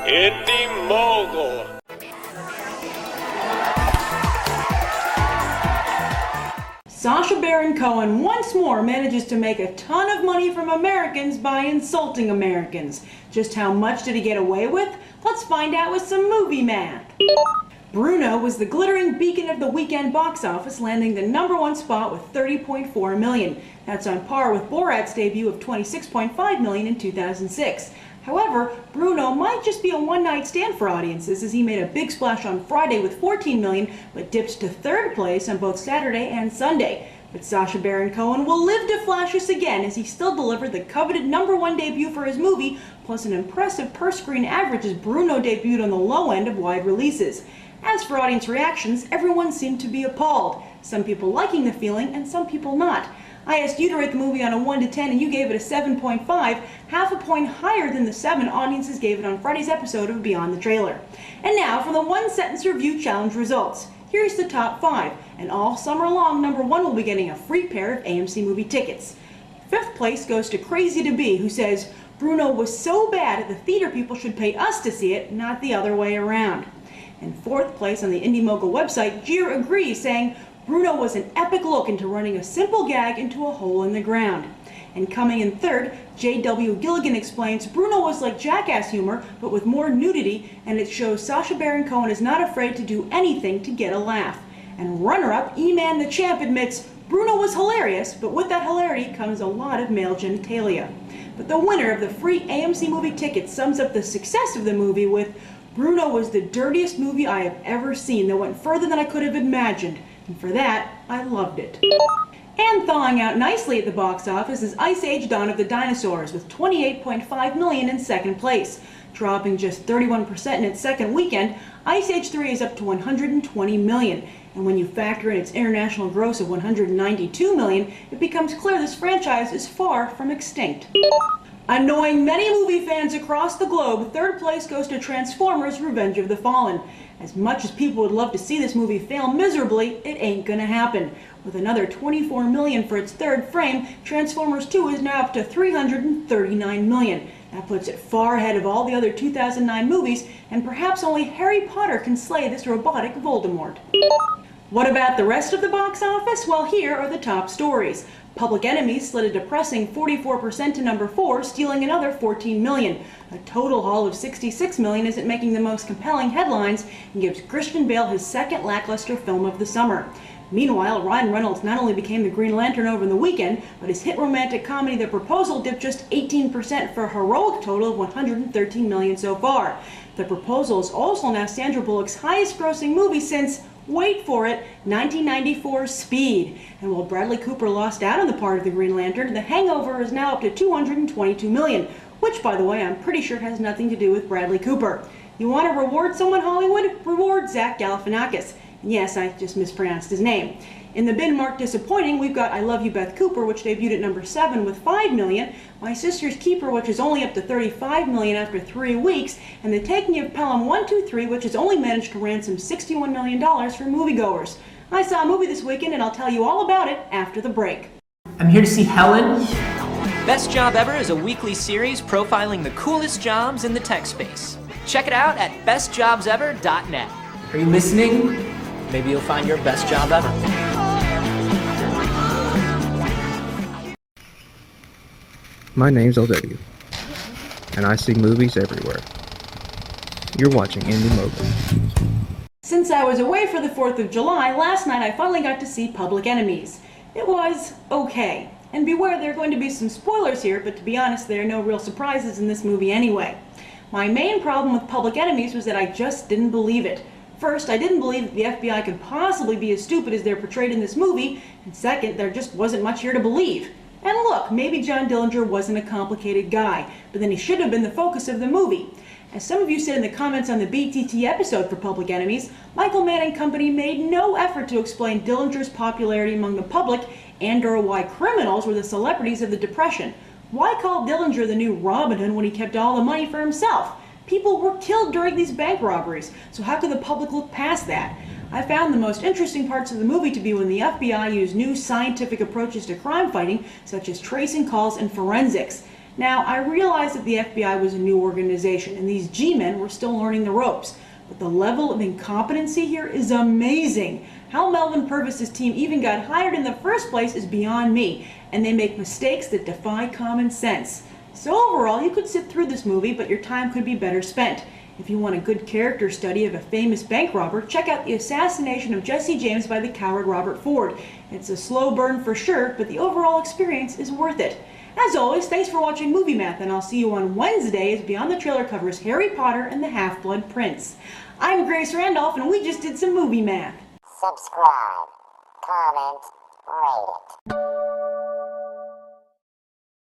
Indie Mogul. Sacha Baron Cohen once more manages to make a ton of money from Americans by insulting Americans. Just how much did he get away with? Let's find out with some movie math. Bruno was the glittering beacon of the weekend box office, landing the #1 spot with $30.4 million. That's on par with Borat's debut of $26.5 million in 2006. However, Bruno might just be a one-night stand for audiences, as he made a big splash on Friday with $14 million, but dipped to third place on both Saturday and Sunday. But Sacha Baron Cohen will live to flash us again, as he still delivered the coveted #1 debut for his movie, plus an impressive per-screen average as Bruno debuted on the low end of wide releases. As for audience reactions, everyone seemed to be appalled, some people liking the feeling and some people not. I asked you to rate the movie on a 1 to 10 and you gave it a 7.5, half a point higher than the 7 audiences gave it on Friday's episode of Beyond the Trailer. And now for the one-sentence review challenge results. Here's the top 5, and all summer long, #1 will be getting a free pair of AMC movie tickets. 5th place goes to Crazy to Be, who says, Bruno was so bad the theater people should pay us to see it, not the other way around. In 4th place on the Indie Mogul website, Gier agrees, saying, Bruno was an epic look into running a simple gag into a hole in the ground. And coming in 3rd, J.W. Gilligan explains, Bruno was like Jackass humor, but with more nudity, and it shows Sacha Baron Cohen is not afraid to do anything to get a laugh. And runner-up, E-Man the Champ admits, Bruno was hilarious, but with that hilarity comes a lot of male genitalia. But the winner of the free AMC movie tickets sums up the success of the movie with, Bruno was the dirtiest movie I have ever seen that went further than I could have imagined, and for that, I loved it. And thawing out nicely at the box office is Ice Age: Dawn of the Dinosaurs with $28.5 million in 2nd place. Dropping just 31% in its second weekend, Ice Age 3 is up to $120 million. And when you factor in its international gross of $192 million, it becomes clear this franchise is far from extinct. Annoying many movie fans across the globe, 3rd place goes to Transformers: Revenge of the Fallen. As much as people would love to see this movie fail miserably, it ain't gonna happen. With another $24 million for its 3rd frame, Transformers 2 is now up to $339 million. That puts it far ahead of all the other 2009 movies, and perhaps only Harry Potter can slay this robotic Voldemort. What about the rest of the box office? Well, here are the top stories. Public Enemy slid a depressing 44% to #4, stealing another $14 million. A total haul of $66 million isn't making the most compelling headlines and gives Christian Bale his 2nd lackluster film of the summer. Meanwhile, Ryan Reynolds not only became the Green Lantern over the weekend, but his hit romantic comedy The Proposal dipped just 18% for a heroic total of $113 million so far. The Proposal is also now Sandra Bullock's highest-grossing movie since, wait for it, 1994's Speed. And while Bradley Cooper lost out on the part of the Green Lantern, The Hangover is now up to $222 million, which, by the way, I'm pretty sure has nothing to do with Bradley Cooper. You want to reward someone, Hollywood? Reward Zach Galifianakis. Yes, I just mispronounced his name. In the bin marked disappointing, we've got I Love You, Beth Cooper, which debuted at #7 with $5 million, My Sister's Keeper, which is only up to $35 million after 3 weeks, and The Taking of Pelham 123, which has only managed to ransom $61 million for moviegoers. I saw a movie this weekend, and I'll tell you all about it after the break. I'm here to see Helen. Best Job Ever is a weekly series profiling the coolest jobs in the tech space. Check it out at bestjobsever.net. Are you listening? Maybe you'll find your best job ever. My name's LW, and I see movies everywhere. You're watching Indie Mogul. Since I was away for the 4th of July, last night I finally got to see Public Enemies. It was okay. And beware, there are going to be some spoilers here, but to be honest, there are no real surprises in this movie anyway. My main problem with Public Enemies was that I just didn't believe it. First, I didn't believe that the FBI could possibly be as stupid as they're portrayed in this movie, and second, there just wasn't much here to believe. And look, maybe John Dillinger wasn't a complicated guy, but then he should have been the focus of the movie. As some of you said in the comments on the BTT episode for Public Enemies, Michael Mann and company made no effort to explain Dillinger's popularity among the public and/or why criminals were the celebrities of the Depression. Why call Dillinger the new Robin Hood when he kept all the money for himself? People were killed during these bank robberies, so how could the public look past that? I found the most interesting parts of the movie to be when the FBI used new scientific approaches to crime fighting, such as tracing calls and forensics. Now, I realized that the FBI was a new organization and these G-men were still learning the ropes, but the level of incompetency here is amazing. How Melvin Purvis's team even got hired in the first place is beyond me, and they make mistakes that defy common sense. So overall, you could sit through this movie, but your time could be better spent. If you want a good character study of a famous bank robber, check out The Assassination of Jesse James by the coward Robert Ford. It's a slow burn for sure, but the overall experience is worth it. As always, thanks for watching Movie Math, and I'll see you on Wednesday as Beyond the Trailer covers Harry Potter and the Half-Blood Prince. I'm Grace Randolph, and we just did some Movie Math. Subscribe, comment, rate it.